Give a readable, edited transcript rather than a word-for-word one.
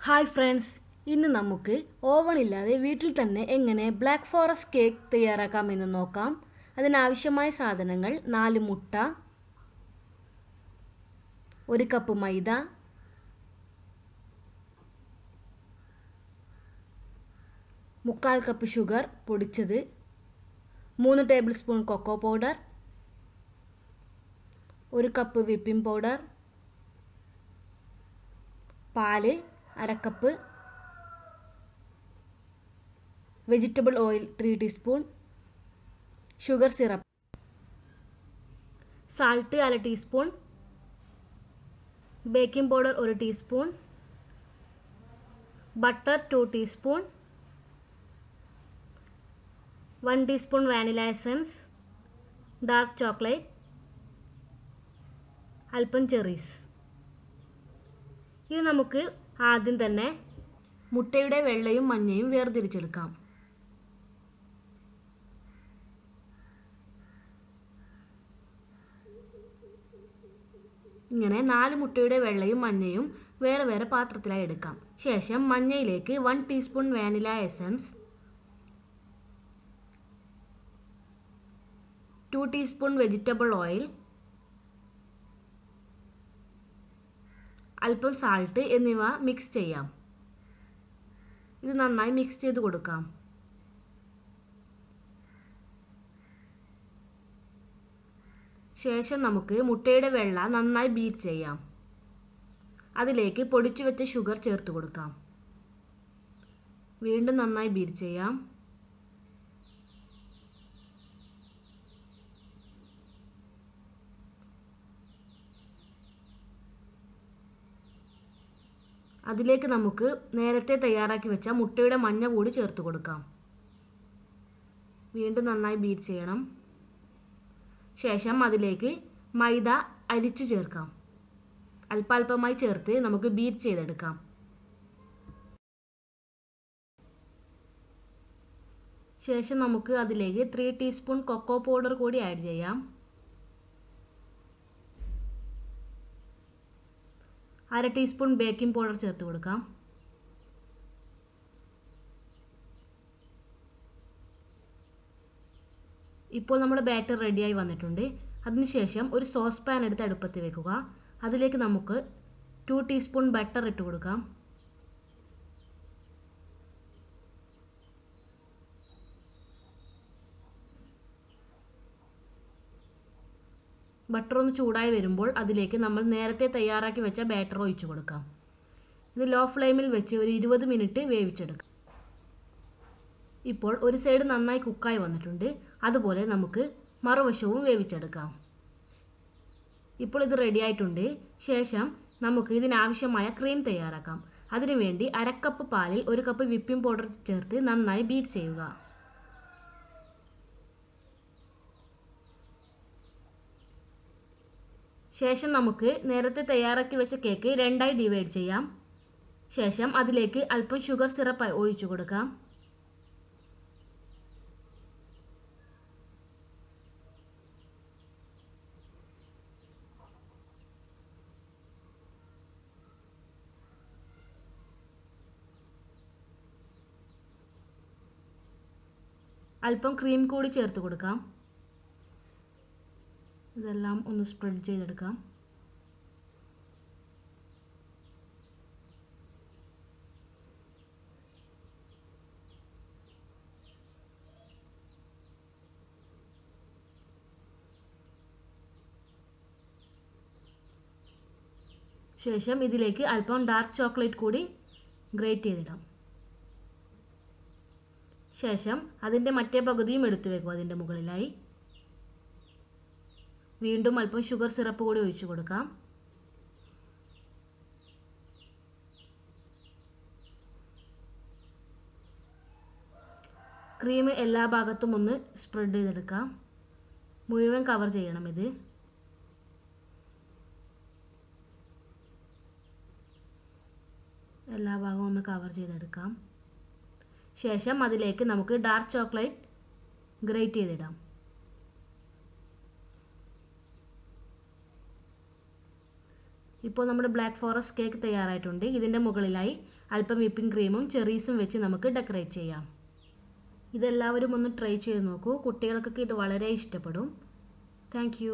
Hi friends, ഇന്ന് നമുക്ക് ഓവണില്ലാതെ വീട്ടിൽ തന്നെ എങ്ങനെ ബ്ലാക്ക് ഫോറസ്റ്റ് കേക്ക് തയ്യാറാക്കാമെന്ന് നോക്കാം. അതിനാവശ്യമായ സാധനങ്ങൾ 4 മുട്ട, 1 കപ്പ് മൈദ, 1/4 കപ്പ് ഷുഗർ പൊടിച്ചത്, 3 tablespoon cocoa powder, 1 cup whipping powder, പാല് 1/2 cup, vegetable oil 3 teaspoon, sugar syrup, salt 1/2 teaspoon, baking powder 1 teaspoon, butter 2 teaspoon, 1 teaspoon vanilla essence, dark chocolate, അല്പം cherries. ഇത് നമുക്ക് ആദ്യം തന്നെ മുട്ടയുടെ വെള്ളയും മഞ്ഞയും വേർതിരിച്ചെടുക്കാം. ഇങ്ങനെ 4 മുട്ടയുടെ വെള്ളയും മഞ്ഞയും വേറെ വേറെ പാത്രത്തിലായി എടുക്കാം. ശേഷം മഞ്ഞയിലേക്ക് 1 teaspoon vanilla essence, 2 teaspoon vegetable oil, അല്പം സാൾട്ട് എന്നിവ മിക്സ് ചെയ്യാം. ഇത് നന്നായി മിക്സ് ചെയ്ത് കൊടുക്കാം. ശേഷം നമുക്ക് മുട്ടയുടെ വെള്ള നന്നായി ബീറ്റ് ചെയ്യാം. അതിലേക്ക് പൊടിച്ചു വെച്ച ഷുഗർ ചേർത്ത് കൊടുക്കാം. വീണ്ടും നന്നായി ബീറ്റ് ചെയ്യാം. അതിലേക്ക് നമുക്ക് നേരത്തെ തയ്യാറാക്കി വെച്ച മുട്ടയുടെ മഞ്ഞ കൂടി ചേർത്ത് കൊടുക്കാം. വീണ്ടും നന്നായി ബീറ്റ് ചെയ്യണം. ശേഷം അതിലേക്ക് മൈദ അരിച്ചു ചേർക്കാം. അല്പാൽപമായി ചേർത്ത് നമുക്ക് ബീറ്റ് ചെയ്തെടുക്കാം. ശേഷം നമുക്ക് അതിലേക്ക് 3 ടീസ്പൂൺ കൊക്കോ പൗഡർ കൂടി ആഡ് ചെയ്യാം. 1/2 ടീസ്പൂൺ ബേക്കിംഗ് പൗഡർ ചേർത്ത് കൊടുക്കാം. ഇപ്പോൾ നമ്മുടെ ബാറ്റർ റെഡിയായി വന്നിട്ടുണ്ട്. അതിനുശേഷം ഒരു സോസ് പാൻ എടുത്ത് അടുപ്പത്ത് വെക്കുക. അതിലേക്ക് നമുക്ക് 2 ടീസ്പൂൺ ബട്ടർ ഇട്ട് കൊടുക്കാം. ബട്ടർ ഒന്ന് ചൂടായി വരുമ്പോൾ അതിലേക്ക് നമ്മൾ നേരത്തെ തയ്യാറാക്കി വെച്ച ബാറ്റർ ഒഴിച്ചു കൊടുക്കാം. ഇത് ലോ ഫ്ലെയിമിൽ വെച്ച് ഒരു 20 മിനിറ്റ് വേവിച്ചെടുക്കാം. ഇപ്പോൾ ഒരു സൈഡ് നന്നായി കുക്കായി വന്നിട്ടുണ്ട്. അതുപോലെ നമുക്ക് മറുവശവും വേവിച്ചെടുക്കാം. ഇപ്പോൾ ഇത് റെഡി ആയിട്ടുണ്ട്. ശേഷം നമുക്ക് ഇതിനാവശ്യമായ ക്രീം തയ്യാറാക്കാം. അതിനുവേണ്ടി 1/2 കപ്പ് പാലിൽ 1 കപ്പ് വിപ്പിംഗ് പൗഡർ ചേർത്ത് നന്നായി ബീറ്റ് ചെയ്യുക. ശേഷം നമുക്ക് നേരത്തെ തയ്യാറാക്കി വെച്ച കേക്ക് രണ്ടായി ഡിവൈഡ് ചെയ്യാം. ശേഷം അതിലേക്ക് അല്പം ഷുഗർ സിറപ്പ് ഒഴിച്ചു കൊടുക്കാം. അല്പം ക്രീം കൂടി ചേർത്ത് കൊടുക്കാം. ഇതെല്ലാം ഒന്ന് സ്പ്രെഡ് ചെയ്തെടുക്കാം. ശേഷം ഇതിലേക്ക് അല്പം ഡാർക്ക് ചോക്ലേറ്റ് കൂടി ഗ്രേറ്റ് ചെയ്തിടാം. ശേഷം അതിൻ്റെ മറ്റേ പകുതിയും എടുത്തു വെക്കുക. അതിൻ്റെ മുകളിലായി വീണ്ടും അല്പം ഷുഗർ സിറപ്പ് കൂടി ഒഴിച്ചു കൊടുക്കാം. ക്രീം എല്ലാ ഭാഗത്തും ഒന്ന് സ്പ്രെഡ് ചെയ്തെടുക്കാം. മുഴുവൻ കവർ ചെയ്യണം. ഇത് എല്ലാ ഭാഗവും ഒന്ന് കവർ ചെയ്തെടുക്കാം. ശേഷം അതിലേക്ക് നമുക്ക് ഡാർക്ക് ചോക്ലേറ്റ് ഗ്രേറ്റ് ചെയ്തിടാം. ഇപ്പോൾ നമ്മുടെ ബ്ലാക്ക് ഫോറസ്റ്റ് കേക്ക് തയ്യാറായിട്ടുണ്ട്. ഇതിൻ്റെ മുകളിലായി അല്പം വിപ്പിംഗ് ക്രീമും ചെറീസും വെച്ച് നമുക്ക് ഡെക്കറേറ്റ് ചെയ്യാം. ഇതെല്ലാവരും ഒന്ന് ട്രൈ ചെയ്ത് നോക്കൂ. കുട്ടികൾക്കൊക്കെ ഇത് വളരെ ഇഷ്ടപ്പെടും. Thank you.